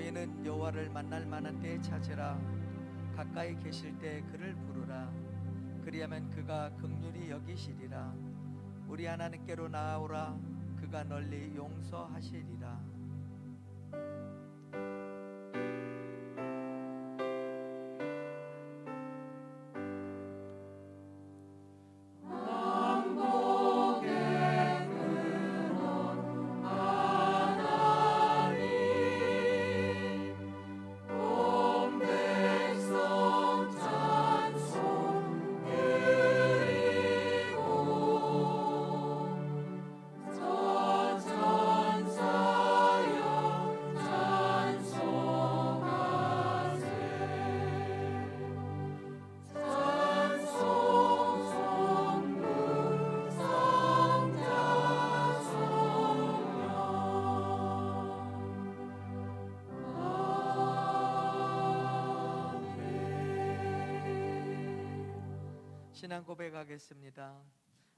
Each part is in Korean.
너희는 여호와를 만날 만한 때에 찾으라. 가까이 계실 때 그를 부르라. 그리하면 그가 긍휼히 여기시리라. 우리 하나님께로 나아오라. 그가 널리 용서하시리라. 신앙 고백하겠습니다.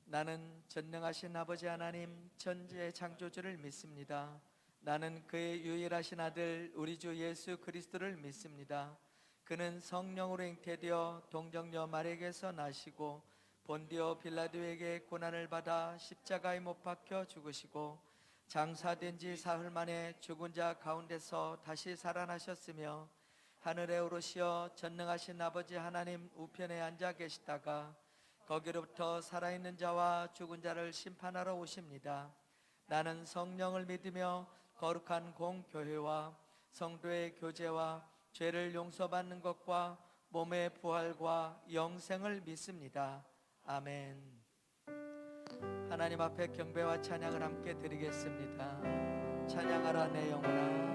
나는 전능하신 아버지 하나님 천지의 창조주를 믿습니다. 나는 그의 유일하신 아들 우리 주 예수 그리스도를 믿습니다. 그는 성령으로 잉태되어 동정녀 마리아에게서 나시고 본디오 빌라도에게 고난을 받아 십자가에 못 박혀 죽으시고 장사된 지 사흘 만에 죽은 자 가운데서 다시 살아나셨으며 하늘에 오르시어 전능하신 아버지 하나님 우편에 앉아 계시다가 거기로부터 살아있는 자와 죽은 자를 심판하러 오십니다. 나는 성령을 믿으며 거룩한 공교회와 성도의 교제와 죄를 용서받는 것과 몸의 부활과 영생을 믿습니다. 아멘. 하나님 앞에 경배와 찬양을 함께 드리겠습니다. 찬양하라 내 영혼아.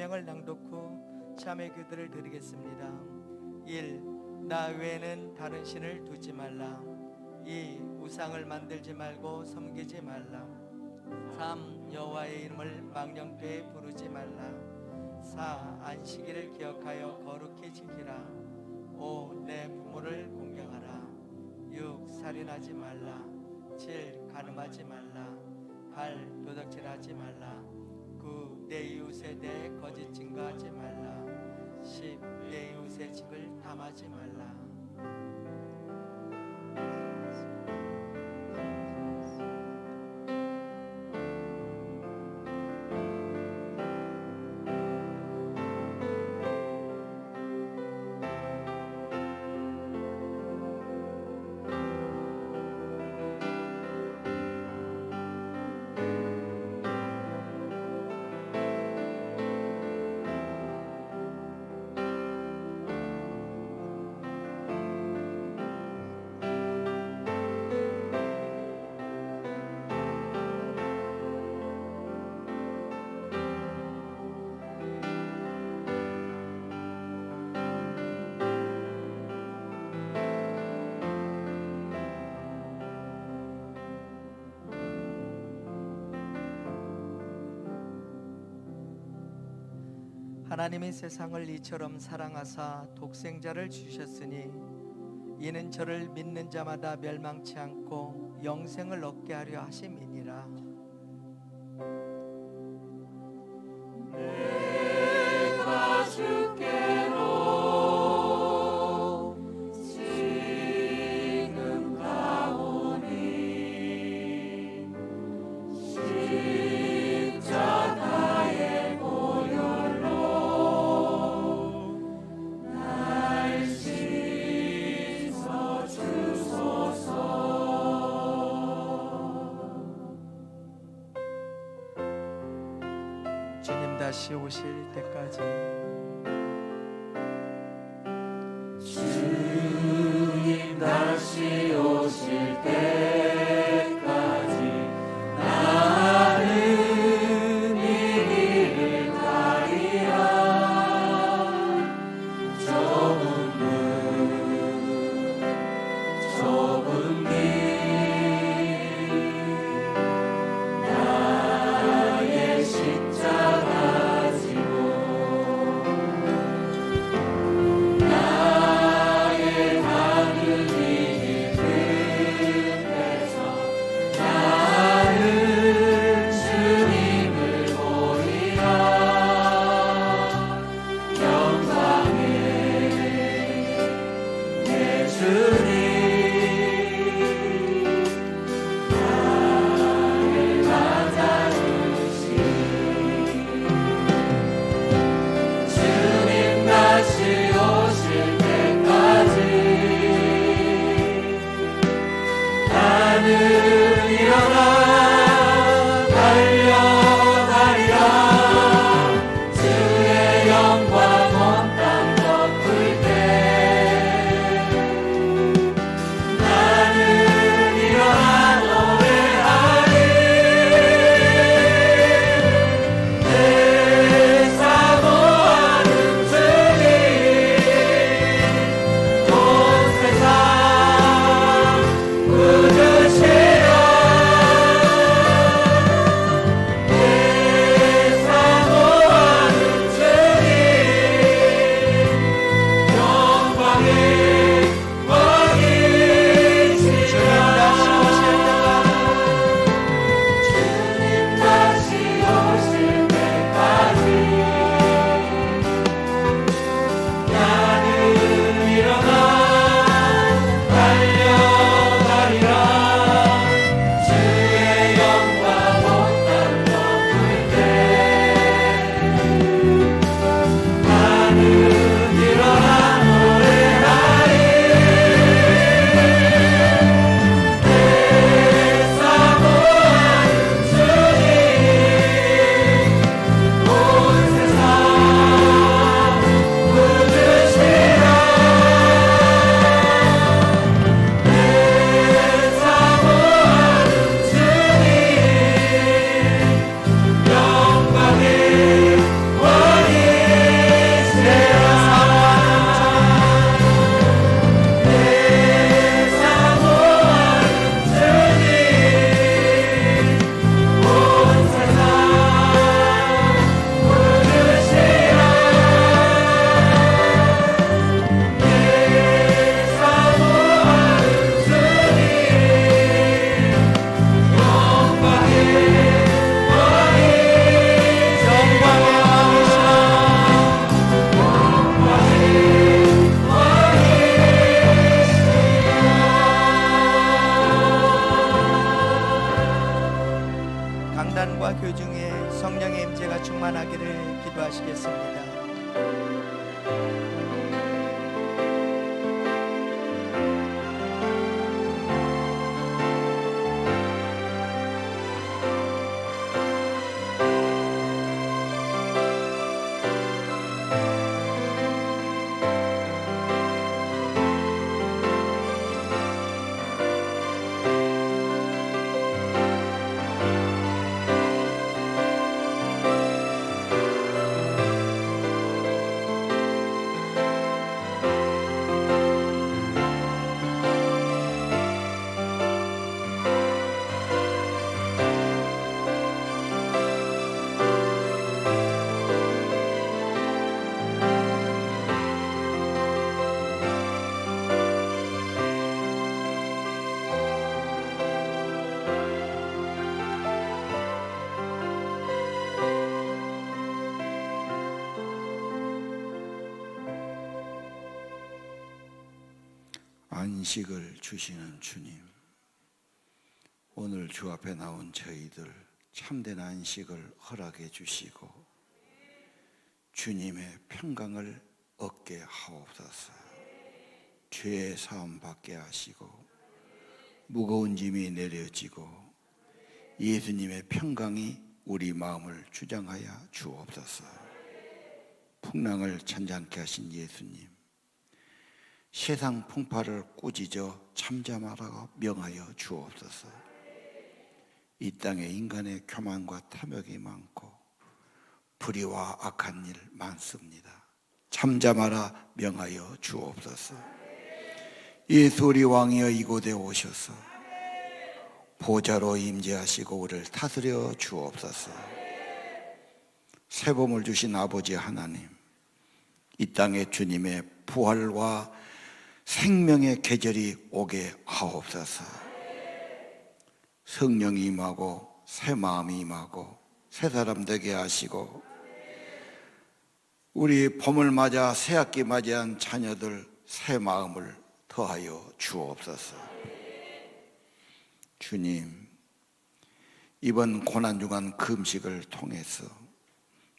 계명을 낭독 후 참회 기도를 드리겠습니다. 1. 나 외에는 다른 신을 두지 말라. 2. 우상을 만들지 말고 섬기지 말라. 3. 여호와의 이름을 망령되이 부르지 말라. 4. 안식일을 기억하여 거룩히 지키라. 5. 내 부모를 공경하라. 6. 살인하지 말라. 7. 간음하지 말라. 8. 도둑질하지 말라. 9. 내 이웃에 대해 거짓 증거하지 말라. 10. 내 이웃의 집을 탐하지 말라. 하나님이 세상을 이처럼 사랑하사 독생자를 주셨으니 이는 저를 믿는 자마다 멸망치 않고 영생을 얻게 하려 하심이니라. 내가 주께로 지금 가오니 십자가의 보혈로 날 씻어 주소서. 주님 다시 오실 때까지 주님 다시 오실 때까지 나는 이 길을 가리라. 좁은 길 나의 십자가 지고 나의 가는 이 끝에서 나는 주님을 보리라. 영광의 내 주님 나를 맞아주시. 주님 다시 오실 때까지 나는 일어나 달려가리라. 주의 영광 온 땅 덮을 때 나는 일어나 노래하리. 내 사모하는 주님 온 세상 부르시라. 은혜가 충만하기를 기도하시겠습니다. 안식을 주시는 주님, 오늘 주 앞에 나온 저희들 참된 안식을 허락해 주시고 주님의 평강을 얻게 하옵소서. 죄의 사함 받게 하시고 무거운 짐이 내려지고 예수님의 평강이 우리 마음을 주장하여 주옵소서. 풍랑을 잔잔케 하신 예수님, 세상 풍파를 꾸짖어 잠잠하라고 명하여 주옵소서. 이 땅에 인간의 교만과 탐욕이 많고 불의와 악한 일 많습니다. 잠잠하라 명하여 주옵소서. 예수 우리 왕이여 이곳에 오셔서 보좌로 임재하시고 우리를 다스려 주옵소서. 새봄을 주신 아버지 하나님, 이 땅에 주님의 부활과 생명의 계절이 오게 하옵소서. 성령이 임하고 새 마음이 임하고 새 사람 되게 하시고 우리 봄을 맞아 새학기 맞이한 자녀들 새 마음을 더하여 주옵소서. 주님, 이번 고난중한 금식을 통해서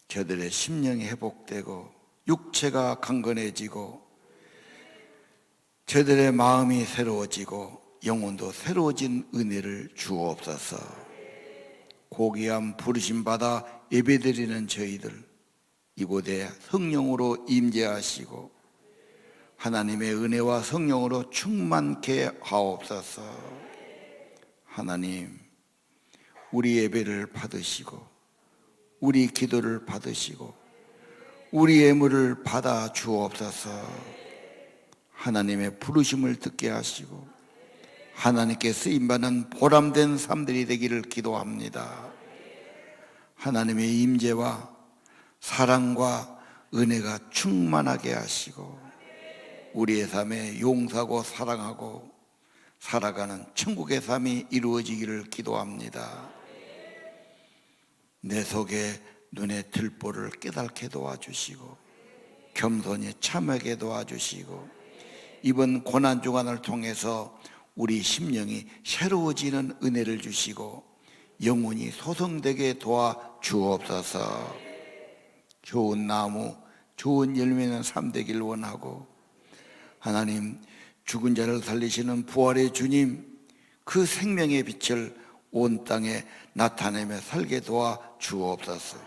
저들의 심령이 회복되고 육체가 강건해지고 저들의 마음이 새로워지고 영혼도 새로워진 은혜를 주옵소서. 고귀한 부르심 받아 예배드리는 저희들 이곳에 성령으로 임재하시고 하나님의 은혜와 성령으로 충만케 하옵소서. 하나님, 우리 예배를 받으시고 우리 기도를 받으시고 우리 예물을 받아 주옵소서. 하나님의 부르심을 듣게 하시고 하나님께 쓰임받는 보람된 삶들이 되기를 기도합니다. 하나님의 임재와 사랑과 은혜가 충만하게 하시고 우리의 삶에 용서하고 사랑하고 살아가는 천국의 삶이 이루어지기를 기도합니다. 내 속에 눈의 들보를 깨닫게 도와주시고 겸손히 참하게 도와주시고 이번 고난주간을 통해서 우리 심령이 새로워지는 은혜를 주시고 영혼이 소성되게 도와주옵소서. 좋은 나무, 좋은 열매는 삶 되길 원하고 하나님, 죽은 자를 살리시는 부활의 주님, 그 생명의 빛을 온 땅에 나타내며 살게 도와주옵소서.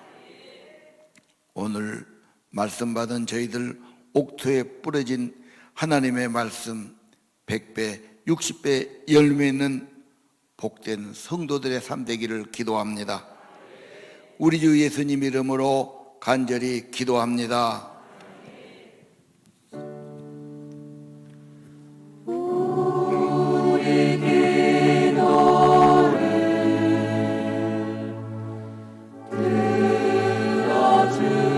오늘 말씀 받은 저희들 옥토에 뿌려진 하나님의 말씀 100배, 60배 열매 있는 복된 성도들의 삶 되기를 기도합니다. 우리 주 예수님 이름으로 간절히 기도합니다. 우리 기도를 들어주시고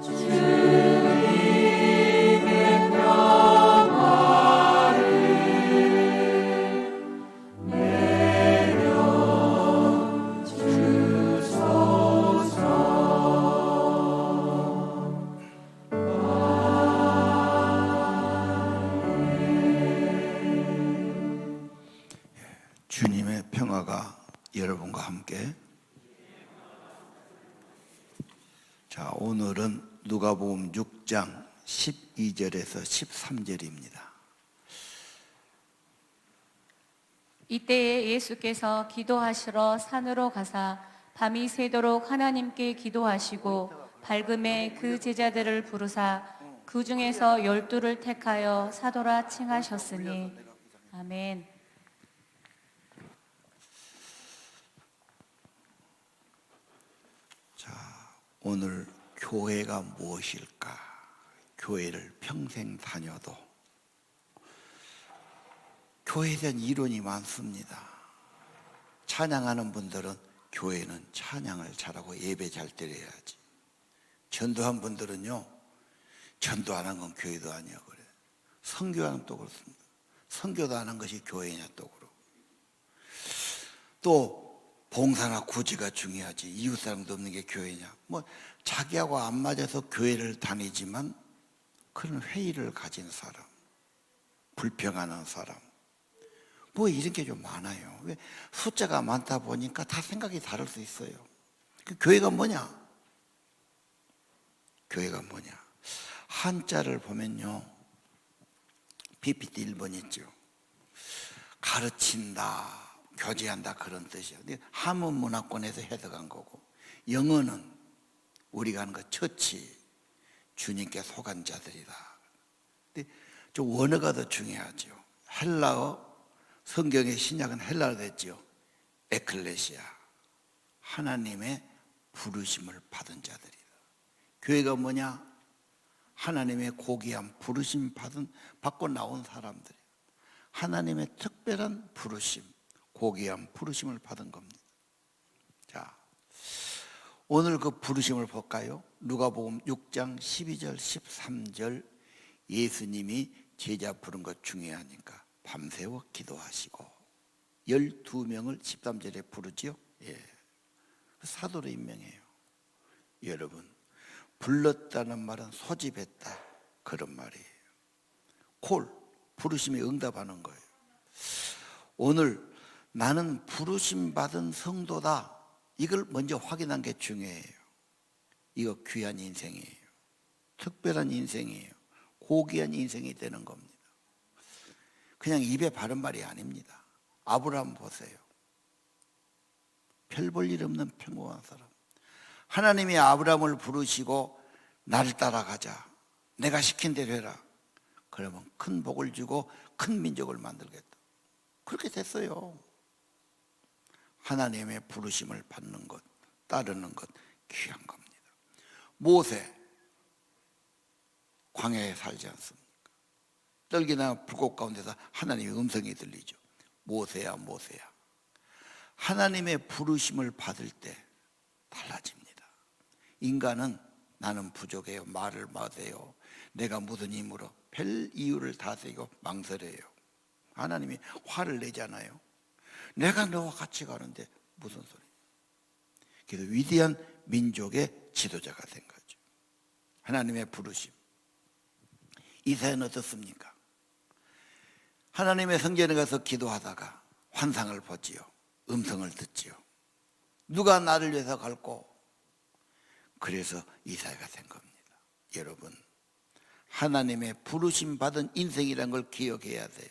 주님의 평화를 내려주소서. 주님의 평화가 여러분과 함께. 자, 오늘은 누가복음 6장 12절에서 13절입니다. 이때에 예수께서 기도하시러 산으로 가사 밤이 새도록 하나님께 기도하시고 밝음에 그 제자들을 부르사 그 중에서 12를 택하여 사도라 칭하셨으니 아멘. 오늘 교회가 무엇일까? 교회를 평생 다녀도 교회에 대한 이론이 많습니다. 찬양하는 분들은 교회는 찬양을 잘하고 예배 잘 드려야지. 전도한 분들은요, 전도 안 한 건 교회도 아니야 그래. 선교하는 또 그렇습니다. 선교도 안 한 것이 교회냐 또 그러고. 또 봉사나 구제가 중요하지. 이웃사랑도 없는 게 교회냐. 뭐 자기하고 안 맞아서 교회를 다니지만 그런 회의를 가진 사람, 불평하는 사람, 뭐 이런 게 좀 많아요. 왜? 숫자가 많다 보니까 다 생각이 다를 수 있어요. 그 교회가 뭐냐? 교회가 뭐냐? 한자를 보면요, PPT 1번 있죠. 가르친다, 교제한다 그런 뜻이에요. 한문 문화권에서 해석한 거고, 영어는 우리가 하는 거 처치, 주님께 속한 자들이다. 근데 좀 원어가 더 중요하죠. 헬라어, 성경의 신약은 헬라어로 됐죠. 에클레시아, 하나님의 부르심을 받은 자들이다. 교회가 뭐냐? 하나님의 고귀한 부르심 받고 나온 사람들이에요. 하나님의 특별한 부르심, 고귀한 부르심을 받은 겁니다. 자, 오늘 그 부르심을 볼까요? 누가복음 6장 12절 13절. 예수님이 제자 부른 것 중요하니까 밤새워 기도하시고 12명을 13절에 부르지요. 예. 사도로 임명해요. 여러분, 불렀다는 말은 소집했다 그런 말이에요. 콜, 부르심에 응답하는 거예요. 오늘 나는 부르심 받은 성도다, 이걸 먼저 확인한 게 중요해요. 이거 귀한 인생이에요. 특별한 인생이에요. 고귀한 인생이 되는 겁니다. 그냥 입에 바른 말이 아닙니다. 아브라함 보세요. 별 볼 일 없는 평범한 사람. 하나님이 아브라함을 부르시고 나를 따라가자, 내가 시킨 대로 해라. 그러면 큰 복을 주고 큰 민족을 만들겠다. 그렇게 됐어요. 하나님의 부르심을 받는 것, 따르는 것 귀한 겁니다. 모세, 광야에 살지 않습니까? 떨기나 불꽃 가운데서 하나님의 음성이 들리죠. 모세야, 모세야. 하나님의 부르심을 받을 때 달라집니다. 인간은 나는 부족해요, 말을 못해요, 내가 무슨 힘으로, 별 이유를 다 세고 망설여요. 하나님이 화를 내잖아요. 내가 너와 같이 가는데 무슨 소리. 그래서 위대한 민족의 지도자가 된 거죠. 하나님의 부르심. 이사야는 어떻습니까? 하나님의 성전에 가서 기도하다가 환상을 보지요. 음성을 듣지요. 누가 나를 위해서 갈고? 그래서 이사야가 된 겁니다. 여러분, 하나님의 부르심 받은 인생이라는 걸 기억해야 돼요.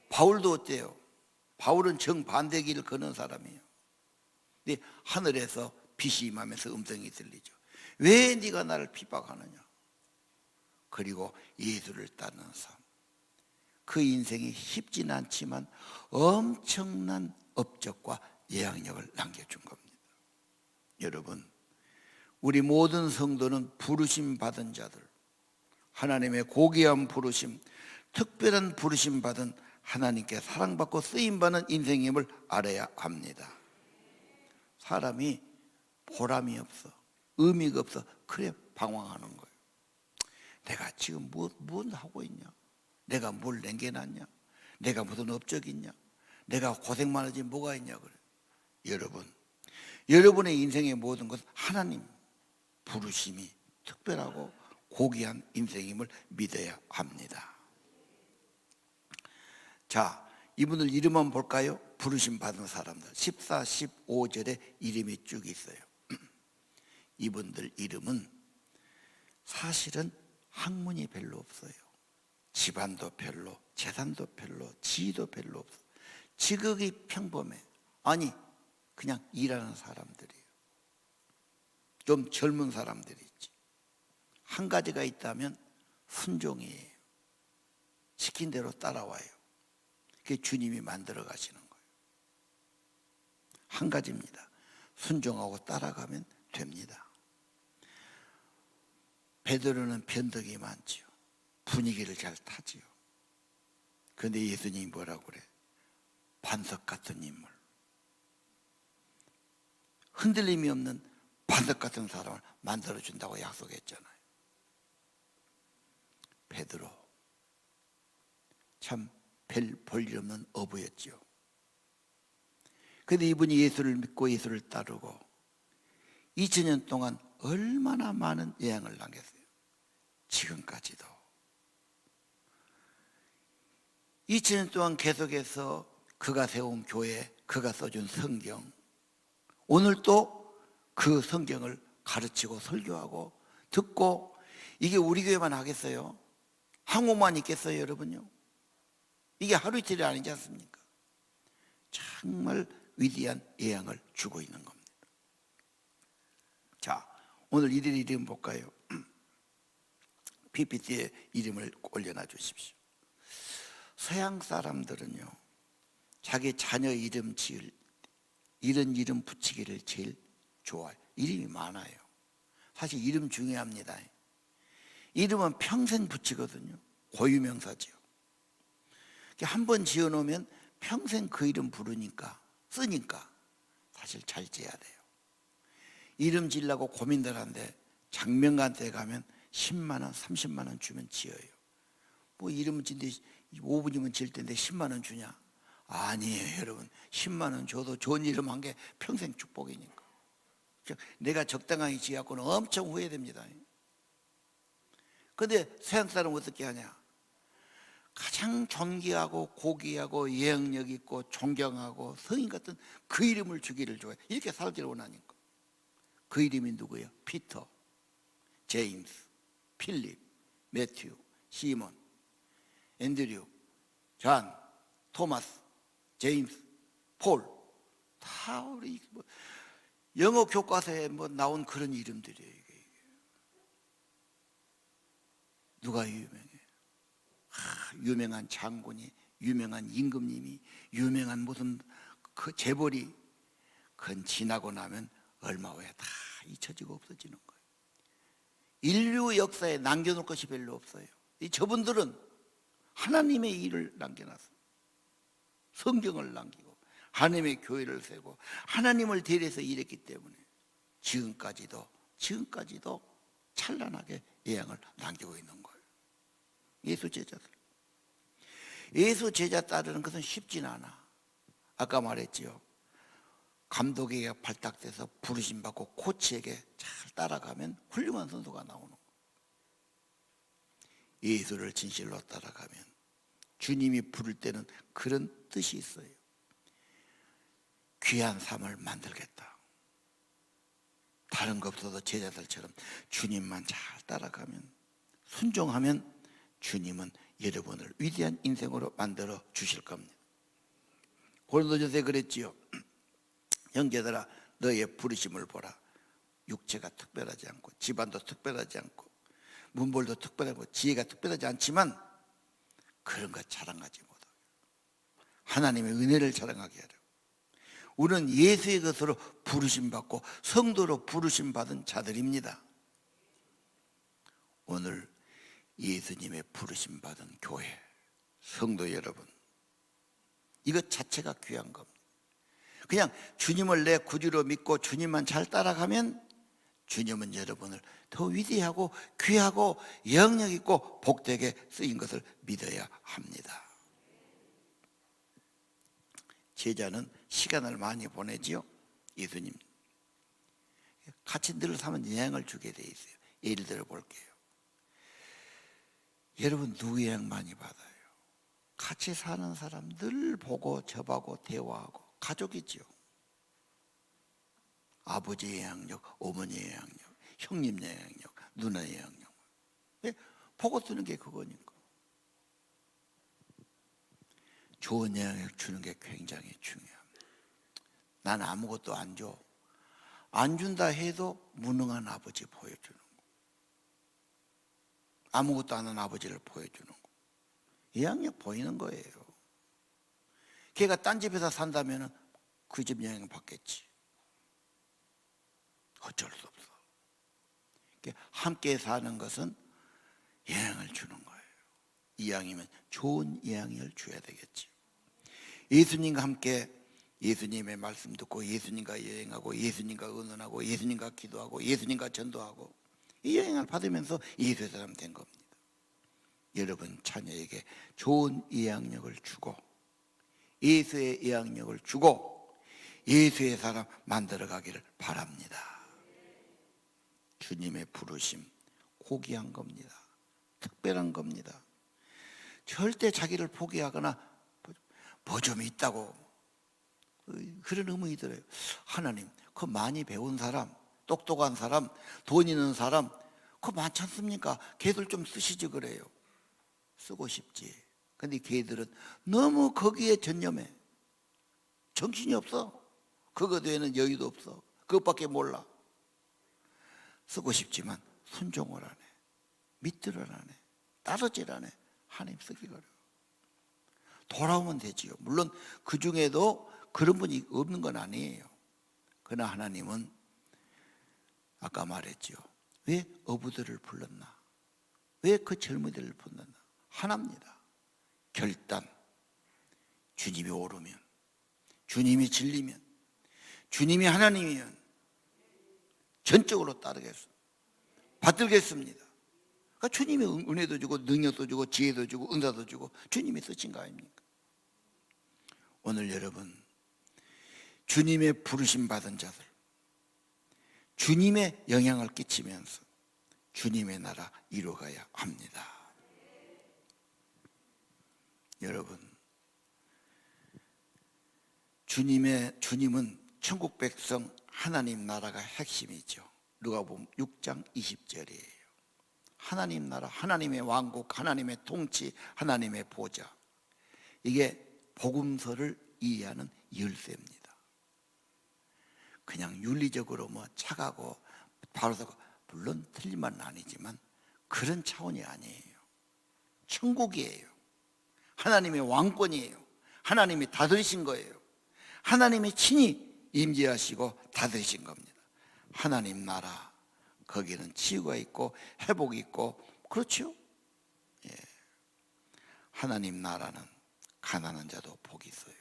바울도 어때요? 바울은 정반대 길을 걷는 사람이에요. 근데 하늘에서 빛이 임하면서 음성이 들리죠. 왜 네가 나를 핍박하느냐? 그리고 예수를 따르는 삶. 그 인생이 쉽진 않지만 엄청난 업적과 예향력을 남겨준 겁니다. 여러분, 우리 모든 성도는 부르심 받은 자들, 하나님의 고귀한 부르심, 특별한 부르심 받은 하나님께 사랑받고 쓰임받는 인생임을 알아야 합니다. 사람이 보람이 없어, 의미가 없어, 그래 방황하는 거예요. 내가 지금 뭘 하고 있냐? 내가 뭘 남겨놨냐? 내가 무슨 업적이 있냐? 내가 고생만 하지 뭐가 있냐? 그래. 여러분, 여러분의 인생의 모든 것은 하나님 부르심이 특별하고 고귀한 인생임을 믿어야 합니다. 자, 이분들 이름 한번 볼까요? 부르심 받은 사람들 14, 15절에 이름이 쭉 있어요. 이분들 이름은 사실은 학문이 별로 없어요. 집안도 별로, 재산도 별로, 지위도 별로 없어. 지극히 평범해. 아니 그냥 일하는 사람들이에요. 좀 젊은 사람들이 있지. 한 가지가 있다면 순종이에요. 시킨 대로 따라와요. 그게 주님이 만들어 가시는 거예요. 한 가지입니다. 순종하고 따라가면 됩니다. 베드로는 변덕이 많지요. 분위기를 잘 타지요. 그런데 예수님이 뭐라고 그래? 반석 같은 인물, 흔들림이 없는 반석 같은 사람을 만들어준다고 약속했잖아요. 베드로 참 별 볼일 없는 어부였죠. 그런데 이분이 예수를 믿고 예수를 따르고 2000년 동안 얼마나 많은 예양을 남겼어요. 지금까지도 2000년 동안 계속해서 그가 세운 교회, 그가 써준 성경, 오늘 또 그 성경을 가르치고 설교하고 듣고, 이게 우리 교회만 하겠어요? 한국만 있겠어요 여러분요? 이게 하루 이틀이 아니지 않습니까? 정말 위대한 예양을 주고 있는 겁니다. 자, 오늘 이들 이름 볼까요? PPT에 이름을 올려놔 주십시오. 서양 사람들은요, 자기 자녀 이름 지을, 이런 이름 붙이기를 제일 좋아해요. 이름이 많아요. 사실 이름 중요합니다. 이름은 평생 붙이거든요. 고유명사죠. 한 번 지어놓으면 평생 그 이름 부르니까, 쓰니까 사실 잘 지어야 돼요. 이름 지으려고 고민들 한데 장명가한테 가면 10만 원, 30만 원 주면 지어요. 뭐 이름은 지는데 5분이면 지을 텐데 10만 원 주냐? 아니에요 여러분. 10만 원 줘도 좋은 이름 한 게 평생 축복이니까. 내가 적당하게 지어갖고는 엄청 후회됩니다. 그런데 서양 사람은 어떻게 하냐? 가장 존귀하고 고귀하고 예언력 있고 존경하고 성인 같은 그 이름을 주기를 좋아해. 이렇게 살기를 원하니까. 그 이름이 누구예요? 피터, 제임스, 필립, 매튜, 시몬, 앤드류, 존, 토마스, 제임스, 폴, 다 우리 뭐 영어 교과서에 뭐 나온 그런 이름들이에요. 이게. 누가 유명해? 유명한 장군이, 유명한 임금님이, 유명한 무슨 그 재벌이, 그건 지나고 나면 얼마 후에 다 잊혀지고 없어지는 거예요. 인류 역사에 남겨놓을 것이 별로 없어요. 저분들은 하나님의 일을 남겨놨어요. 성경을 남기고 하나님의 교회를 세고 하나님을 대리해서 일했기 때문에 지금까지도 찬란하게 예양을 남기고 있는 거예요. 예수 제자들. 예수 제자 따르는 것은 쉽진 않아. 아까 말했지요. 감독에게 발탁돼서 부르심 받고 코치에게 잘 따라가면 훌륭한 선수가 나오는 거예요. 예수를 진실로 따라가면 주님이 부를 때는 그런 뜻이 있어요. 귀한 삶을 만들겠다. 다른 거 없어도 제자들처럼 주님만 잘 따라가면, 순종하면 주님은 여러분을 위대한 인생으로 만들어 주실 겁니다. 고린도전서에 그랬지요. 형제들아, 너의 부르심을 보라. 육체가 특별하지 않고 집안도 특별하지 않고 문벌도 특별하고 지혜가 특별하지 않지만 그런 것 자랑하지 못하게 하나님의 은혜를 자랑하게 하려고. 우리는 예수의 것으로 부르심 받고 성도로 부르심 받은 자들입니다. 오늘 예수님의 부르심 받은 교회, 성도 여러분, 이것 자체가 귀한 겁니다. 그냥 주님을 내 구주로 믿고 주님만 잘 따라가면 주님은 여러분을 더 위대하고 귀하고 영역 있고 복되게 쓰인 것을 믿어야 합니다. 제자는 시간을 많이 보내지요. 예수님 같이 늘 사면 영향을 주게 돼 있어요. 예를 들어 볼게요. 여러분 누구 영향 많이 받아요? 같이 사는 사람 늘 보고 접하고 대화하고 가족이지요. 아버지의 영향력, 어머니의 영향력, 형님의 영향력, 누나의 영향력. 왜? 보고 쓰는 게 그거니까. 좋은 영향력 주는 게 굉장히 중요합니다. 난 아무것도 안 줘. 안 준다 해도 무능한 아버지 보여주는 거. 아무것도 안 하는 아버지를 보여주는 거. 영향력 보이는 거예요. 걔가 딴 집에서 산다면 그 집 영향 받겠지. 어쩔 수 없어. 함께 사는 것은 영향을 주는 거예요. 이왕이면 좋은 영향을 줘야 되겠지. 예수님과 함께 예수님의 말씀 듣고 예수님과 여행하고 예수님과 의논하고 예수님과 기도하고 예수님과 전도하고 이 영향을 받으면서 예수의 사람 된 겁니다. 여러분 자녀에게 좋은 영향력을 주고 예수의 영향력을 주고 예수의 사람 만들어 가기를 바랍니다. 주님의 부르심 고귀한 겁니다. 특별한 겁니다. 절대 자기를 포기하거나 뭐 좀 있다고 그런 의문이 들어요. 하나님, 그 많이 배운 사람, 똑똑한 사람, 돈 있는 사람 그거 많지 않습니까? 걔들 좀 쓰시지 그래요. 쓰고 싶지. 근데 걔들은 너무 거기에 전념해. 정신이 없어. 그거 외에는 여유도 없어. 그것밖에 몰라. 쓰고 싶지만 순종을 안 해. 믿들을 안 해. 따르질 안 해. 하나님 쓰기가 어려워. 돌아오면 되지요. 물론 그 중에도 그런 분이 없는 건 아니에요. 그러나 하나님은 아까 말했죠. 왜 어부들을 불렀나? 왜 그 젊은이들을 불렀나? 하나입니다. 결단. 주님이 오르면, 주님이 진리면, 주님이 하나님이면 전적으로 따르겠습니다. 받들겠습니다. 그러니까 주님이 은혜도 주고 능력도 주고 지혜도 주고 은사도 주고 주님이 쓰신 거 아닙니까? 오늘 여러분 주님의 부르심 받은 자들, 주님의 영향을 끼치면서 주님의 나라 이루어가야 합니다. 여러분 주님은 천국 백성 하나님 나라가 핵심이죠. 누가복음 6장 20절이에요. 하나님 나라, 하나님의 왕국, 하나님의 통치, 하나님의 보좌. 이게 복음서를 이해하는 열쇠입니다. 그냥 윤리적으로 뭐 착하고 바로서 물론 틀린 말은 아니지만 그런 차원이 아니에요. 천국이에요. 하나님의 왕권이에요. 하나님이 다스리신 거예요. 하나님이 친히 임재하시고 다스리신 겁니다. 하나님 나라, 거기는 치유가 있고 회복이 있고 그렇죠? 예. 하나님 나라는 가난한 자도 복이 있어요.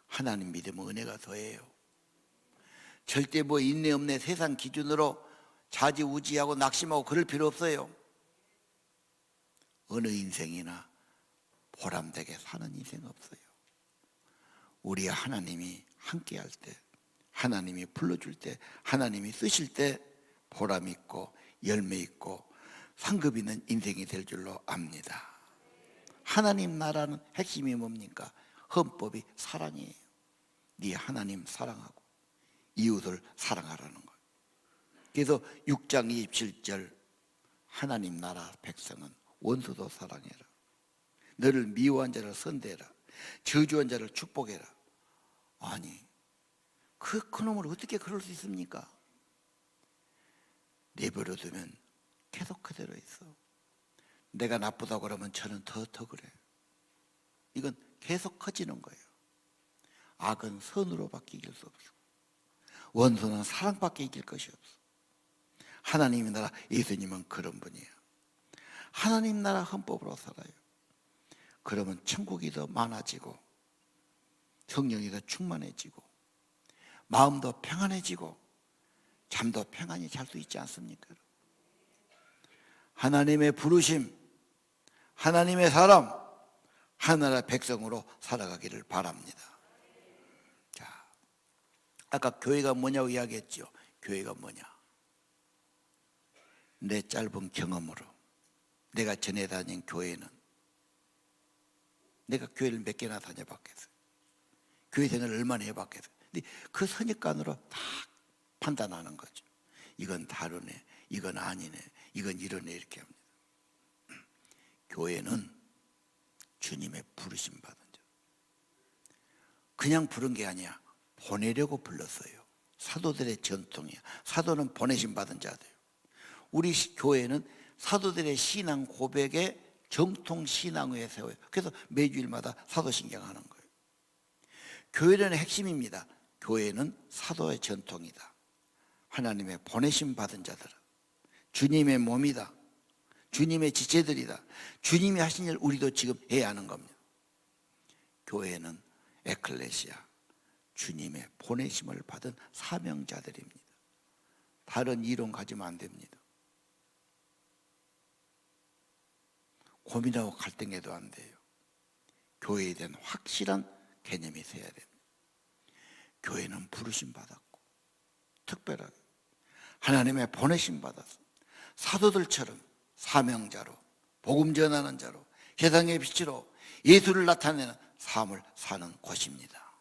하나님 믿으면 은혜가 더해요. 절대 뭐 인내 없네 세상 기준으로 좌지우지하고 낙심하고 그럴 필요 없어요. 어느 인생이나 보람되게 사는 인생 없어요. 우리 하나님이 함께 할 때, 하나님이 불러줄 때, 하나님이 쓰실 때 보람 있고 열매 있고 상급 있는 인생이 될 줄로 압니다. 하나님 나라는 핵심이 뭡니까? 헌법이 사랑이에요. 네 하나님 사랑하고 이웃을 사랑하라는 거예요. 그래서 6장 27절 하나님 나라 백성은 원수도 사랑해라. 너를 미워한 자를 선대해라. 저주한 자를 축복해라. 아니 그놈을 어떻게 그럴 수 있습니까? 내버려두면 계속 그대로 있어. 내가 나쁘다고 그러면 저는 더 그래. 이건 계속 커지는 거예요. 악은 선으로밖에 이길 수 없어. 원수는 사랑밖에 이길 것이 없어. 하나님의 나라 예수님은 그런 분이에요. 하나님 나라 헌법으로 살아요. 그러면 천국이 더 많아지고 성령이 더 충만해지고 마음도 평안해지고 잠도 평안히 잘 수 있지 않습니까? 하나님의 부르심, 하나님의 사람, 하나님의 백성으로 살아가기를 바랍니다. 자, 아까 교회가 뭐냐고 이야기했죠. 교회가 뭐냐? 내 짧은 경험으로 내가 전해 다닌 교회는 내가 교회를 몇 개나 다녀봤겠어요. 교회 생활을 얼마나 해봤겠어요. 근데 그 선입관으로 다 판단하는 거죠. 이건 다르네, 이건 아니네, 이건 이러네, 이렇게 합니다. 교회는 주님의 부르심 받은 자. 그냥 부른 게 아니야. 보내려고 불렀어요. 사도들의 전통이야. 사도는 보내심 받은 자들이에요. 우리 교회는 사도들의 신앙 고백에 정통 신앙에 세워요. 그래서 매주일마다 사도신경 하는 거예요. 교회는 핵심입니다. 교회는 사도의 전통이다. 하나님의 보내심 받은 자들, 주님의 몸이다. 주님의 지체들이다. 주님이 하신 일 우리도 지금 해야 하는 겁니다. 교회는 에클레시아, 주님의 보내심을 받은 사명자들입니다. 다른 이론 가지면 안 됩니다. 고민하고 갈등해도 안 돼요. 교회에 대한 확실한 개념이 있어야 됩니다. 교회는 부르심 받았고 특별하게 하나님의 보내심 받아서 사도들처럼 사명자로 복음 전하는 자로 세상의 빛으로 예수를 나타내는 삶을 사는 곳입니다.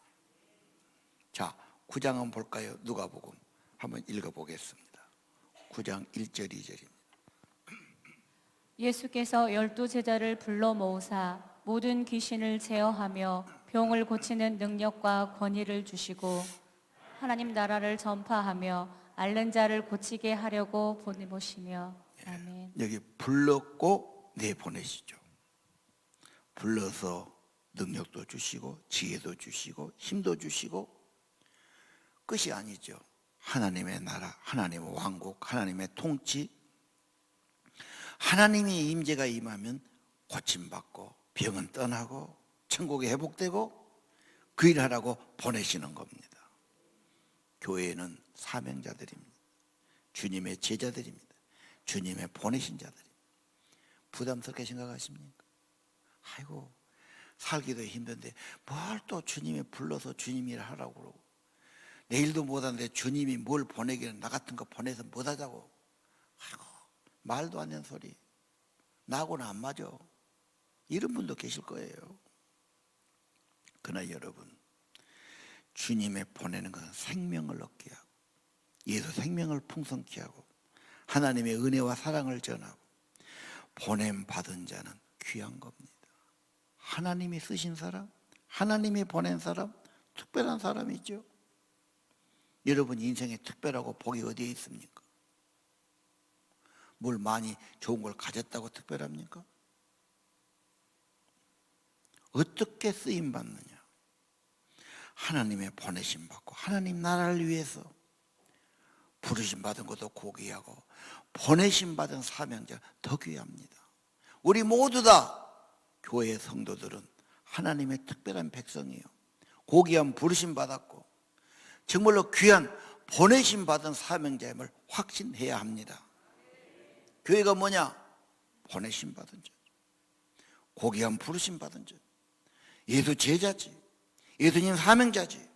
자, 9장 한번 볼까요? 누가복음 한번 읽어보겠습니다. 9장 1절 2절입니다. 예수께서 12제자를 불러 모으사 모든 귀신을 제어하며 병을 고치는 능력과 권위를 주시고 하나님 나라를 전파하며 앓는 자를 고치게 하려고 보내보시며. 아멘. 여기 불렀고 내보내시죠. 불러서 능력도 주시고 지혜도 주시고 힘도 주시고 끝이 아니죠. 하나님의 나라, 하나님의 왕국, 하나님의 통치, 하나님의 임재가 임하면 고침받고 병은 떠나고 천국이 회복되고 그 일을 하라고 보내시는 겁니다. 교회는 사명자들입니다. 주님의 제자들입니다. 주님의 보내신 자들입니다. 부담스럽게 생각하십니까? 아이고, 살기도 힘든데 뭘 또 주님이 불러서 주님 일을 하라고 그러고, 내일도 못하는데 주님이 뭘 보내기는 나 같은 거 보내서 못하자고. 아이고, 말도 안 되는 소리. 나하고는 안 맞아. 이런 분도 계실 거예요. 그러나 여러분, 주님의 보내는 것은 생명을 얻게 하고 예수 생명을 풍성케 하고 하나님의 은혜와 사랑을 전하고 보냄 받은 자는 귀한 겁니다. 하나님이 쓰신 사람, 하나님이 보낸 사람, 특별한 사람이죠. 여러분 인생에 특별하고 복이 어디에 있습니까? 뭘 많이 좋은 걸 가졌다고 특별합니까? 어떻게 쓰임 받느냐? 하나님의 보내심 받고 하나님 나라를 위해서 부르심 받은 것도 고귀하고 보내심 받은 사명자 더 귀합니다. 우리 모두 다 교회 성도들은 하나님의 특별한 백성이에요. 고귀한 부르심 받았고 정말로 귀한 보내심 받은 사명자임을 확신해야 합니다. 교회가 뭐냐? 보내심 받은 자, 고귀한 부르심 받은 자, 예수 제자지, 예수님 사명자지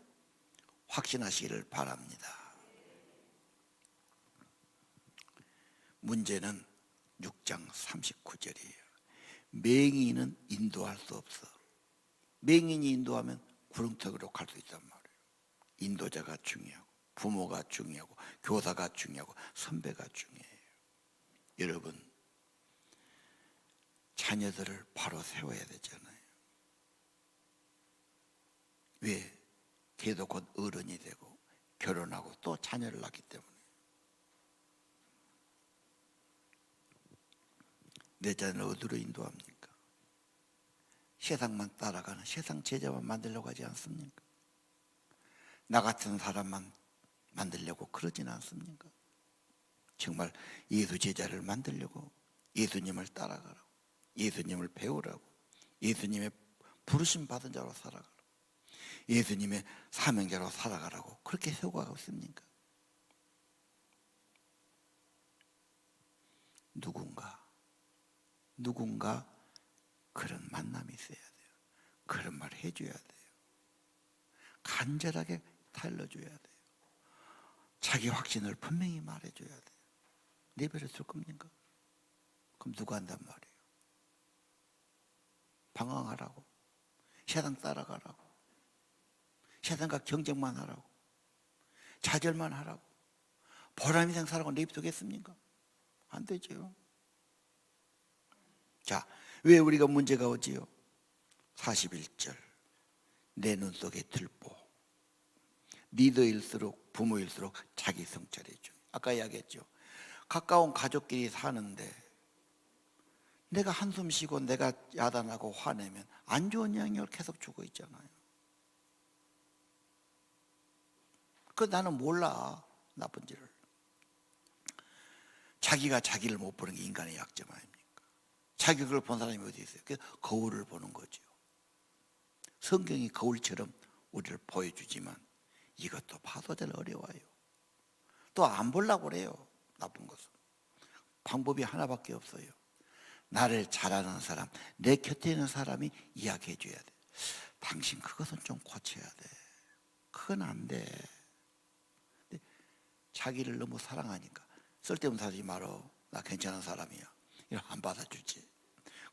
확신하시기를 바랍니다. 문제는 6장 39절이에요. 맹인은 인도할 수 없어. 맹인이 인도하면 구렁텅이로 갈 수 있단 말이에요. 인도자가 중요하고 부모가 중요하고 교사가 중요하고 선배가 중요해요. 여러분, 자녀들을 바로 세워야 되잖아요. 왜? 걔도 곧 어른이 되고 결혼하고 또 자녀를 낳기 때문에. 내 자녀를 어디로 인도합니까? 세상만 따라가는 세상 제자만 만들려고 하지 않습니까? 나 같은 사람만 만들려고 그러진 않습니까? 정말 예수 제자를 만들려고 예수님을 따라가라고, 예수님을 배우라고, 예수님의 부르심 받은 자로 살아가라고, 예수님의 사명자로 살아가라고 그렇게 세워가고 있습니까? 누군가 그런 만남이 있어야 돼요. 그런 말 해줘야 돼요. 간절하게 달러줘야 돼요. 자기 확신을 분명히 말해줘야 돼요. 내버려둘 겁니까? 그럼 누가 한단 말이에요? 방황하라고. 세상 따라가라고, 세상과 경쟁만 하라고, 좌절만 하라고, 보람 있는 살라고 내비두겠습니까? 안 되죠. 자, 왜 우리가 문제가 오지요? 41절, 내 눈 속에 들보, 리더일수록 부모일수록 자기 성찰이 중. 아까 이야기했죠. 가까운 가족끼리 사는데 내가 한숨 쉬고 내가 야단하고 화내면 안 좋은 영향을 계속 주고 있잖아요. 그 나는 몰라, 나쁜지를. 자기가 자기를 못 보는 게 인간의 약점 아닙니까? 자기를 본 사람이 어디 있어요? 그 거울을 보는 거죠. 성경이 거울처럼 우리를 보여주지만 이것도 봐도 잘 어려워요. 또 안 보려고 그래요. 나쁜 것은. 방법이 하나밖에 없어요. 나를 잘 아는 사람, 내 곁에 있는 사람이 이야기해 줘야 돼. 당신 그것은 좀 고쳐야 돼. 그건 안 돼. 근데 자기를 너무 사랑하니까 쓸데없는 사람 하지 말어. 나 괜찮은 사람이야. 이러면 안 받아주지.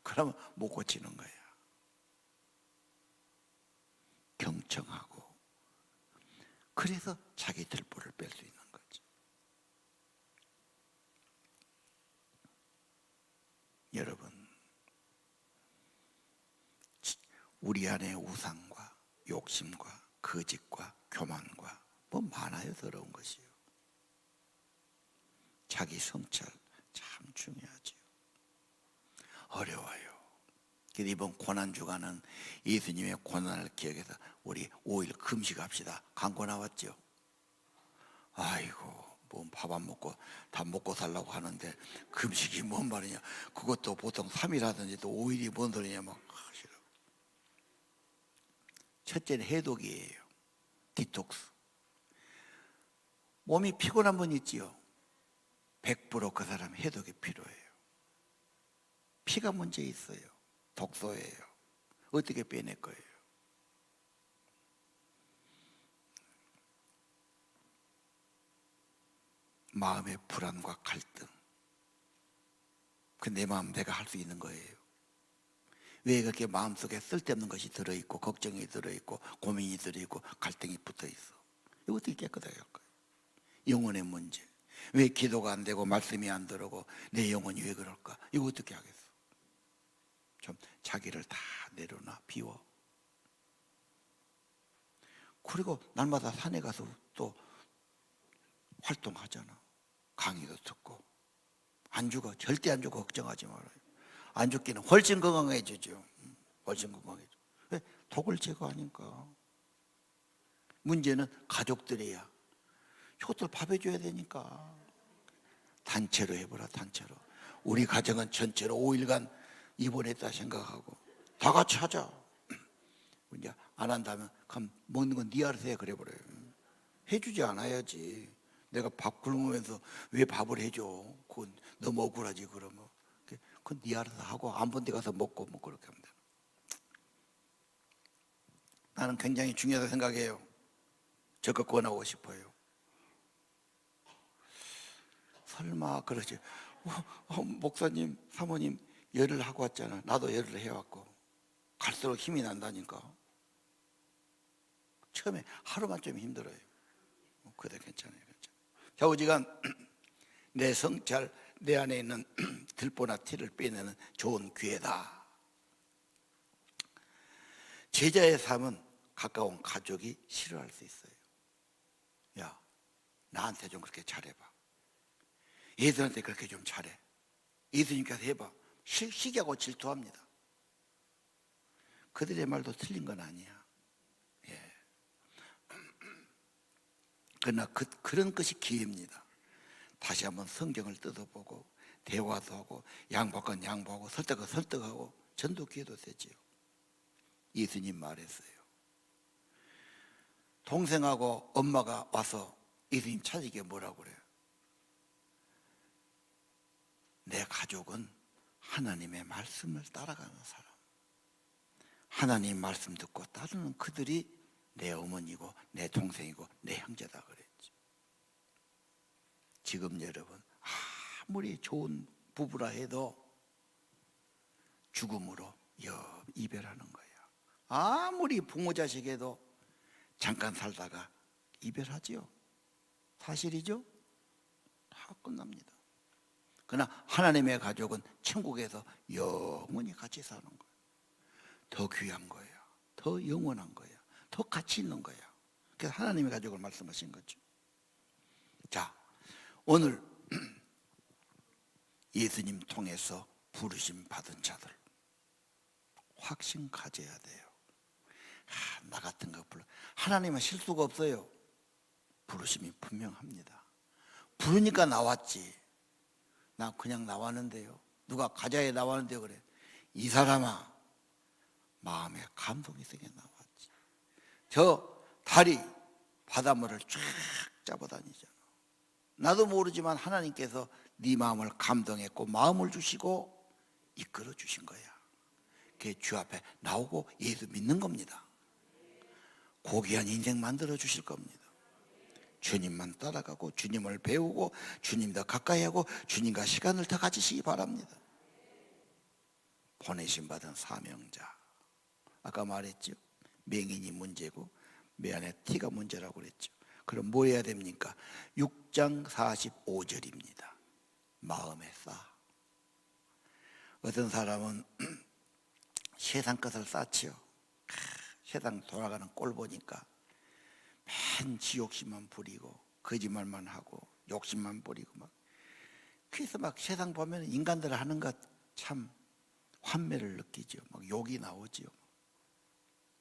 그러면 못 고치는 거야. 경청하고, 그래서 자기 들보를 뺄 수 있는 거지. 여러분, 우리 안에 우상과 욕심과 거짓과 교만과 뭐 많아요. 더러운 것이요. 자기 성찰 참 중요하죠. 어려워요. 그래서 이번 고난주간은 예수님의 고난을 기억해서 우리 5일 금식합시다. 광고 나왔죠. 아이고, 뭐 밥 안 먹고 다 먹고 살라고 하는데 금식이 뭔 말이냐. 그것도 보통 3일 하든지 또 5일이 뭔 소리냐 막 하시라고. 첫째는 해독이에요. 디톡스. 몸이 피곤한 분 있지요. 100% 그 사람 해독이 필요해요. 피가 문제 있어요. 독소예요. 어떻게 빼낼 거예요? 마음의 불안과 갈등. 그 내 마음 내가 할 수 있는 거예요. 왜 그렇게 마음속에 쓸데없는 것이 들어있고 걱정이 들어있고 고민이 들어있고 갈등이 붙어있어? 이거 어떻게 깨끗하게 할 거예요? 영혼의 문제. 왜 기도가 안 되고 말씀이 안 들어오고 내 영혼이 왜 그럴까? 이거 어떻게 하겠어? 좀 자기를 다 내려놔, 비워. 그리고 날마다 산에 가서 또 활동하잖아. 강의도 듣고. 안 죽어. 절대 안 죽어. 걱정하지 말아요. 안 죽기는 훨씬 건강해지죠. 훨씬 건강해져. 왜? 독을 제거하니까. 문제는 가족들이야. 이것들 밥 해줘야 되니까. 단체로 해보라, 단체로. 우리 가정은 전체로 5일간 입원했다 생각하고 다 같이 하자. 이제 안 한다면 그럼 먹는 건 네 알아서 해. 그래 버려요. 해주지 않아야지. 내가 밥 굶으면서 왜 밥을 해줘? 그건 너무 억울하지. 그러면 그건 네 알아서 하고 안 본 데 가서 먹고 뭐 그렇게 하면 돼. 나는 굉장히 중요하다고 생각해요. 적극 권하고 싶어요. 설마 그러지. 목사님, 사모님 열을 하고 왔잖아. 나도 열을 해왔고 갈수록 힘이 난다니까. 처음에 하루만 좀 힘들어요. 그래 괜찮아요. 좌우지간 내 성찰, 내 안에 있는 들보나 티를 빼내는 좋은 기회다. 제자의 삶은 가까운 가족이 싫어할 수 있어요. 야, 나한테 좀 그렇게 잘해봐. 얘들한테 그렇게 좀 잘해. 예수님께서 해봐. 시기하고 질투합니다. 그들의 말도 틀린 건 아니야. 예. 그러나 그런 것이 기회입니다. 다시 한번 성경을 뜯어보고 대화도 하고 양보할 건 양보하고 설득은 설득하고 전도 기회도 되지요. 예수님 말했어요. 동생하고 엄마가 와서 예수님 찾으기에 뭐라고 그래요? 내 가족은 하나님의 말씀을 따라가는 사람. 하나님 말씀 듣고 따르는 그들이 내 어머니고 내 동생이고 내 형제다 그랬죠. 지금 여러분 아무리 좋은 부부라 해도 죽음으로 이별하는 거야. 아무리 부모 자식에도 잠깐 살다가 이별하지요. 사실이죠? 다 끝납니다. 그러나 하나님의 가족은 천국에서 영원히 같이 사는 거예요. 더 귀한 거예요. 더 영원한 거예요. 더 가치 있는 거예요. 그래서 하나님의 가족을 말씀하신 거죠. 자, 오늘 예수님 통해서 부르심 받은 자들 확신 가져야 돼요. 나 같은 거 불러. 하나님은 실수가 없어요. 부르심이 분명합니다. 부르니까 나왔지. 나 그냥 나왔는데요. 누가 가자에 나왔는데 그래. 이 사람아, 마음에 감동이 있게 나왔지. 저 다리 바닷물을 쫙 잡아다니잖아. 나도 모르지만 하나님께서 네 마음을 감동했고 마음을 주시고 이끌어 주신 거야. 그게 주 앞에 나오고 예수 믿는 겁니다. 고귀한 인생 만들어 주실 겁니다. 주님만 따라가고 주님을 배우고 주님 더 가까이 하고 주님과 시간을 더 가지시기 바랍니다. 보내심 받은 사명자. 아까 말했죠. 맹인이 문제고 매안의 티가 문제라고 그랬죠. 그럼 뭐 해야 됩니까? 6장 45절입니다. 마음에 쌓아. 어떤 사람은 세상 것을 쌓지요. 세상 돌아가는 꼴 보니까 맨 지욕심만 부리고 거짓말만 하고 욕심만 부리고 막 그래서 막 세상 보면 인간들 하는 것 참 환멸을 느끼죠. 막 욕이 나오죠.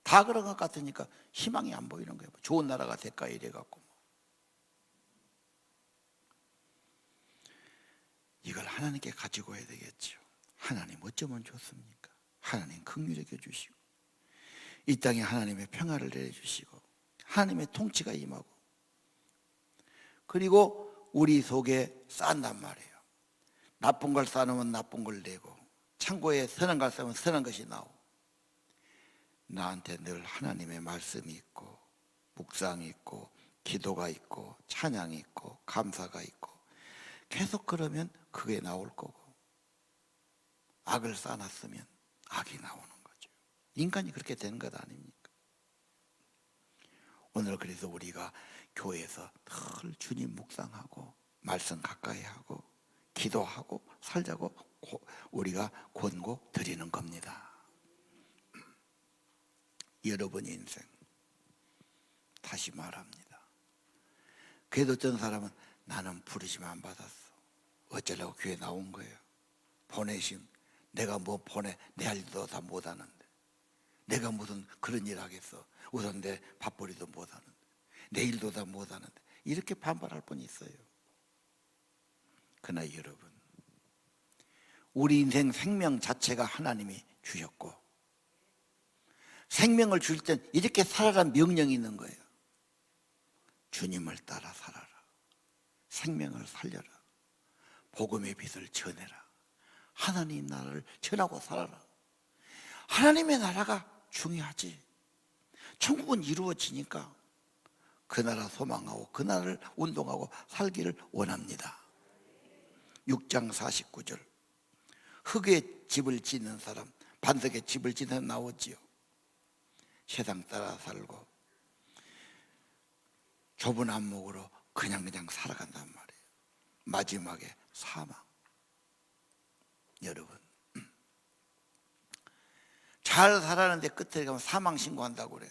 다 그런 것 같으니까 희망이 안 보이는 거예요. 좋은 나라가 될까 이래갖고 이걸 하나님께 가지고 해야 되겠죠. 하나님 어쩌면 좋습니까? 하나님 긍휼히 여겨주시고 이 땅에 하나님의 평화를 내려주시고 하나님의 통치가 임하고 그리고 우리 속에 쌓는단 말이에요. 나쁜 걸 쌓으면 나쁜 걸 내고 창고에 선한 걸 쌓으면 선한 것이 나오고 나한테 늘 하나님의 말씀이 있고 묵상이 있고 기도가 있고 찬양이 있고 감사가 있고 계속 그러면 그게 나올 거고 악을 쌓아놨으면 악이 나오는 거죠. 인간이 그렇게 되는 것 아닙니까? 오늘 그래서 우리가 교회에서 늘 주님 묵상하고 말씀 가까이 하고 기도하고 살자고 우리가 권고 드리는 겁니다. 여러분 인생 다시 말합니다. 그래도 어떤 사람은 나는 부르심 안 받았어. 어쩌려고 교회 나온 거예요. 보내심. 내가 뭐 보내 내 할 일도 다 못하는데 내가 무슨 그런 일 하겠어. 우선 내 밥벌이도 못하는데 내 일도 다 못하는데 이렇게 반발할 뻔 있어요. 그러나 여러분 우리 인생 생명 자체가 하나님이 주셨고 생명을 줄 땐 이렇게 살아라는 명령이 있는 거예요. 주님을 따라 살아라. 생명을 살려라. 복음의 빛을 전해라. 하나님 나라를 전하고 살아라. 하나님의 나라가 중요하지. 천국은 이루어지니까 그 나라 소망하고 그 나라를 운동하고 살기를 원합니다. 6장 49절 흙에 집을 짓는 사람 반석에 집을 짓는 사람 나오지요. 세상 따라 살고 좁은 안목으로 그냥 살아간단 말이에요. 마지막에 사망. 여러분 잘 살았는데 끝에 가면 사망 신고한다고 그래.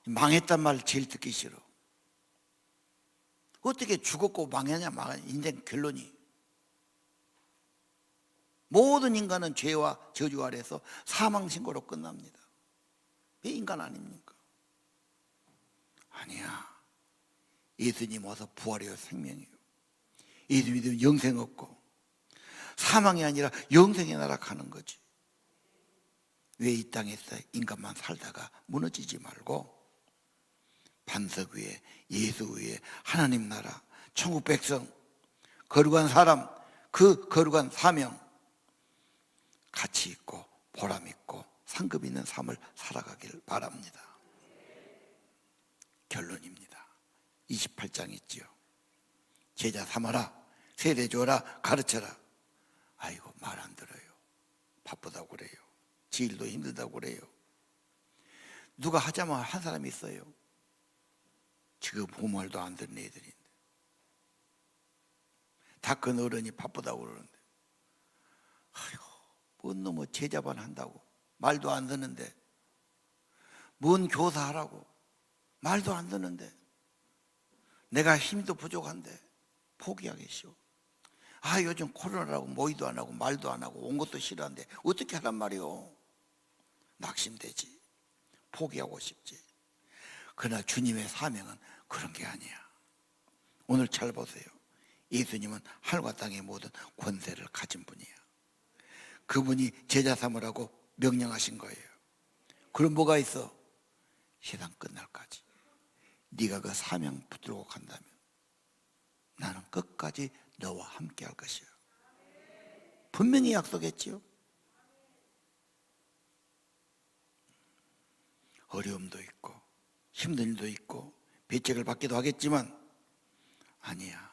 망했단 말 제일 듣기 싫어. 어떻게 죽었고 망했냐 인생 결론이. 모든 인간은 죄와 저주 아래서 사망 신고로 끝납니다. 왜 인간 아닙니까? 아니야. 예수님 와서 부활이요 생명이요. 예수 믿으면 영생 없고 사망이 아니라 영생의 나라 가는 거지. 왜 이 땅에서 인간만 살다가 무너지지 말고 반석 위에 예수 위에 하나님 나라 천국 백성 거룩한 사람 그 거룩한 사명 가치 있고 보람 있고 상급 있는 삶을 살아가길 바랍니다. 결론입니다. 28장 있지요. 제자 삼아라 세례 줘라 가르쳐라. 아이고 말 안 들어요. 바쁘다고 그래요. 제일도 힘들다고 그래요. 누가 하자면 한 사람이 있어요. 지금 부모 말도 안 듣는 애들인데, 다 큰 어른이 바쁘다고 그러는데, 아이고, 뭔 놈의 제자반 한다고 말도 안 듣는데, 뭔 교사하라고 말도 안 듣는데, 내가 힘도 부족한데 포기하겠시오. 아, 요즘 코로나라고 모의도 안 하고 말도 안 하고 온 것도 싫어하는데 어떻게 하란 말이오. 낙심되지. 포기하고 싶지. 그러나 주님의 사명은 그런 게 아니야. 오늘 잘 보세요. 예수님은 하늘과 땅의 모든 권세를 가진 분이야. 그분이 제자 삼으라고 명령하신 거예요. 그럼 뭐가 있어? 세상 끝날까지 네가 그 사명 붙들고 간다면 나는 끝까지 너와 함께 할 것이야. 분명히 약속했지요. 어려움도 있고 힘든 일도 있고 배척을 받기도 하겠지만 아니야.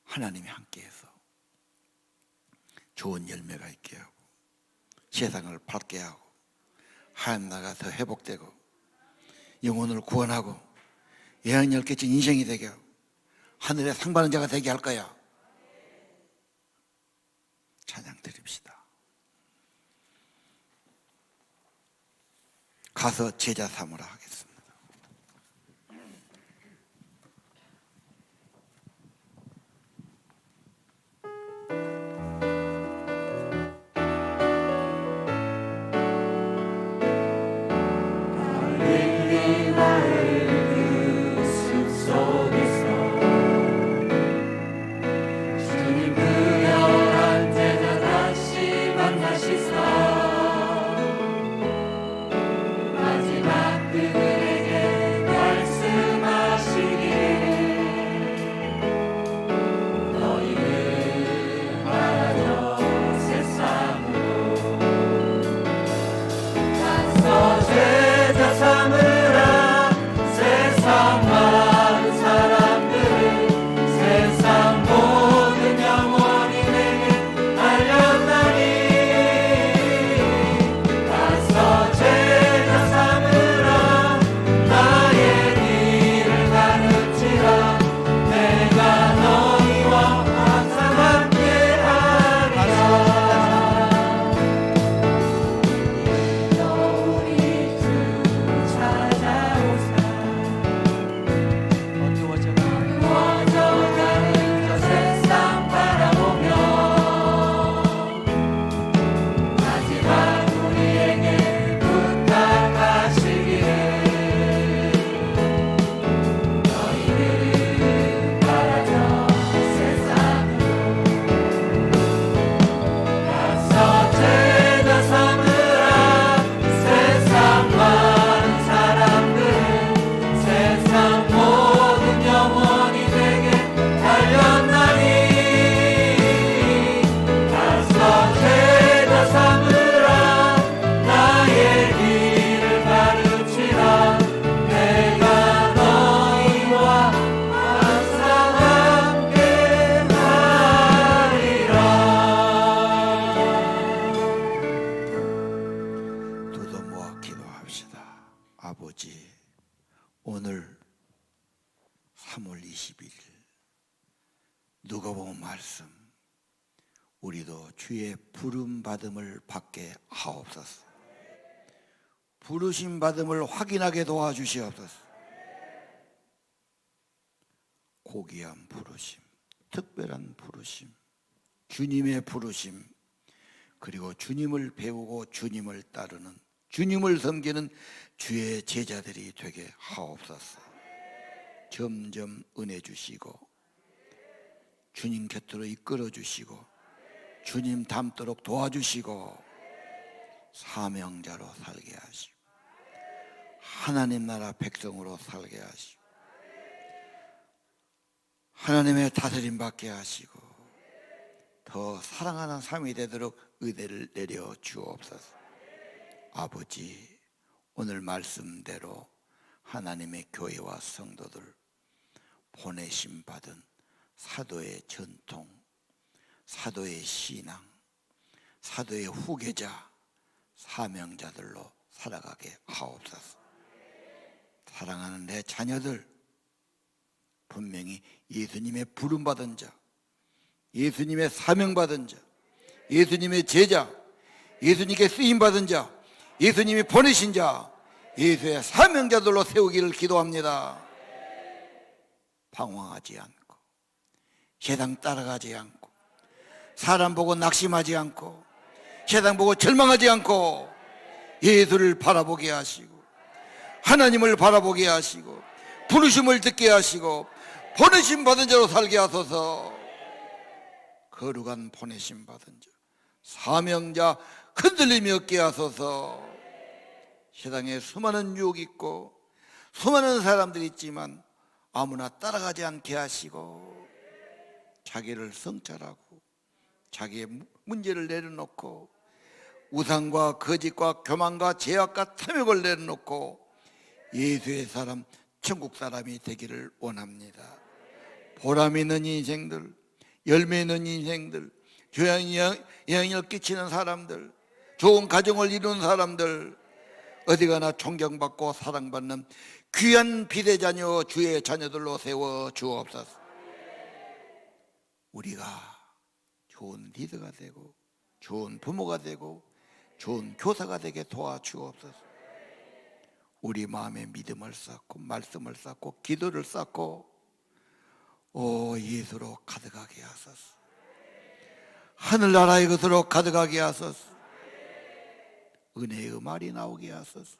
하나님이 함께해서 좋은 열매가 있게 하고 세상을 밝게 하고 하나님 나라가 더 회복되고 영혼을 구원하고 예언을 깨친 인생이 되게 하고 하늘의 상 받는 자가 되게 할 거야. 찬양 드립시다. 가서 제자 삼으라 하겠습니다. 아버지, 오늘 3월 21일 누가복음 말씀, 우리도 주의 부름 받음을 받게 하옵소서. 부르심 받음을 확인하게 도와주시옵소서. 고귀한 부르심, 특별한 부르심, 주님의 부르심, 그리고 주님을 배우고 주님을 따르는, 주님을 섬기는 주의 제자들이 되게 하옵소서. 점점 은혜 주시고 주님 곁으로 이끌어 주시고 주님 닮도록 도와주시고 사명자로 살게 하시고 하나님 나라 백성으로 살게 하시고 하나님의 다스림 받게 하시고 더 사랑하는 삶이 되도록 은혜를 내려 주옵소서. 아버지, 오늘 말씀대로 하나님의 교회와 성도들 보내심 받은 사도의 전통, 사도의 신앙, 사도의 후계자, 사명자들로 살아가게 하옵소서. 사랑하는 내 자녀들, 분명히 예수님의 부름받은 자, 예수님의 사명받은 자, 예수님의 제자, 예수님께 쓰임받은 자, 예수님이 보내신 자, 예수의 사명자들로 세우기를 기도합니다. 방황하지 않고, 세상 따라가지 않고, 사람 보고 낙심하지 않고, 세상 보고 절망하지 않고, 예수를 바라보게 하시고, 하나님을 바라보게 하시고, 부르심을 듣게 하시고, 보내심 받은 자로 살게 하소서. 거룩한 보내심 받은 자, 사명자 흔들림이 없게 하소서. 세상에 수많은 유혹이 있고 수많은 사람들이 있지만 아무나 따라가지 않게 하시고, 자기를 성찰하고 자기의 문제를 내려놓고 우상과 거짓과 교만과 죄악과 탐욕을 내려놓고 예수의 사람, 천국 사람이 되기를 원합니다. 보람 있는 인생들, 열매 있는 인생들, 교양에 영향을 끼치는 사람들, 좋은 가정을 이루는 사람들, 어디 가나 존경받고 사랑받는 귀한 비대자녀 주의 자녀들로 세워 주옵소서. 우리가 좋은 리더가 되고 좋은 부모가 되고 좋은 교사가 되게 도와주옵소서. 우리 마음에 믿음을 쌓고 말씀을 쌓고 기도를 쌓고 예수로 가득하게 하소서. 하늘나라의 것으로 가득하게 하소서. 은혜의 말이 나오게 하소서.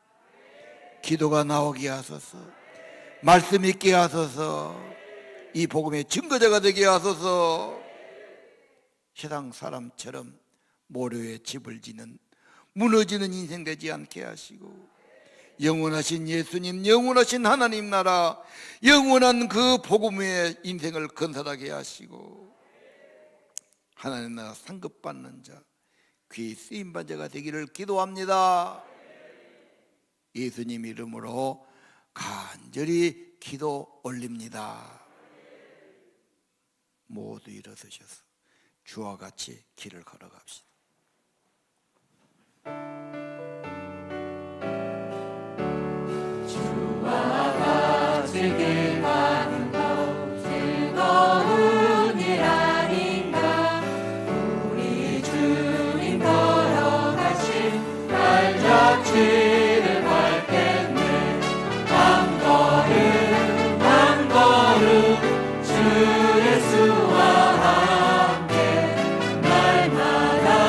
기도가 나오게 하소서. 말씀 있게 하소서. 이 복음의 증거자가 되게 하소서. 세상 사람처럼 모래에 집을 지는 무너지는 인생 되지 않게 하시고, 영원하신 예수님, 영원하신 하나님 나라, 영원한 그 복음의 인생을 건설하게 하시고, 하나님 나라 상급받는 자, 귀 쓰임받은 자가 되기를 기도합니다. 예수님 이름으로 간절히 기도 올립니다. 모두 일어서셔서 주와 같이 길을 걸어갑시다. 주와 같이 길 가는 것 즐거운 일 아닌가. 우리 주님 걸어가신 발자취를 밟겠네. 한 걸음 한 걸음 주 예수와 함께 날마다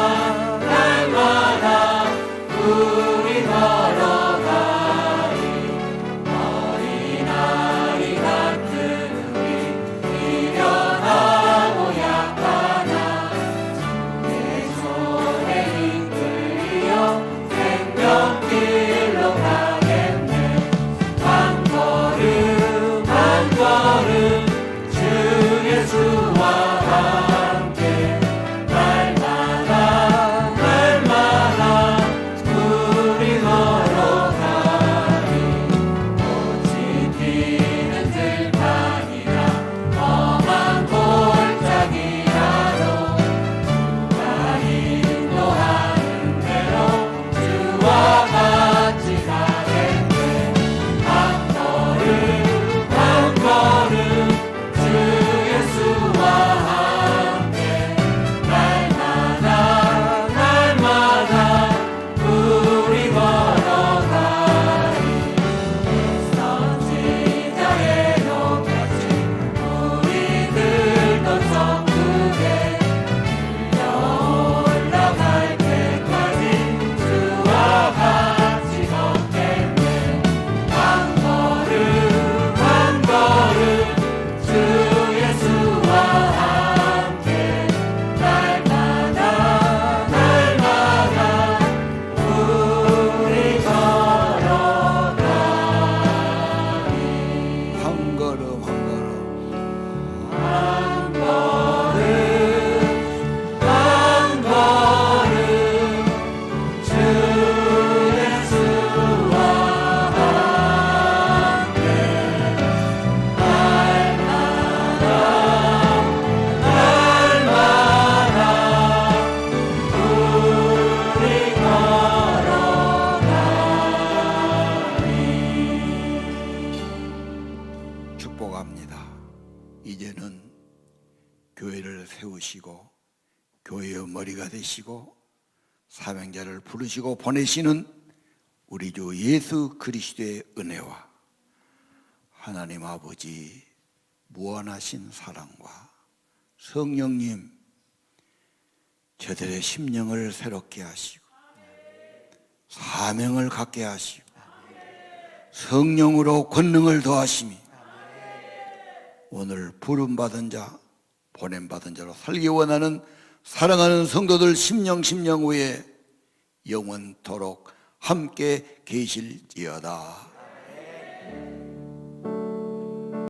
오시고 교회의 머리가 되시고 사명자를 부르시고 보내시는 우리 주 예수 그리스도의 은혜와 하나님 아버지 무한하신 사랑과 성령님 저들의 심령을 새롭게 하시고 사명을 갖게 하시고 성령으로 권능을 더하심이 오늘 부름받은 자 보냄받은 자로 살기 원하는 사랑하는 성도들 심령 위에 영원토록 함께 계실지어다.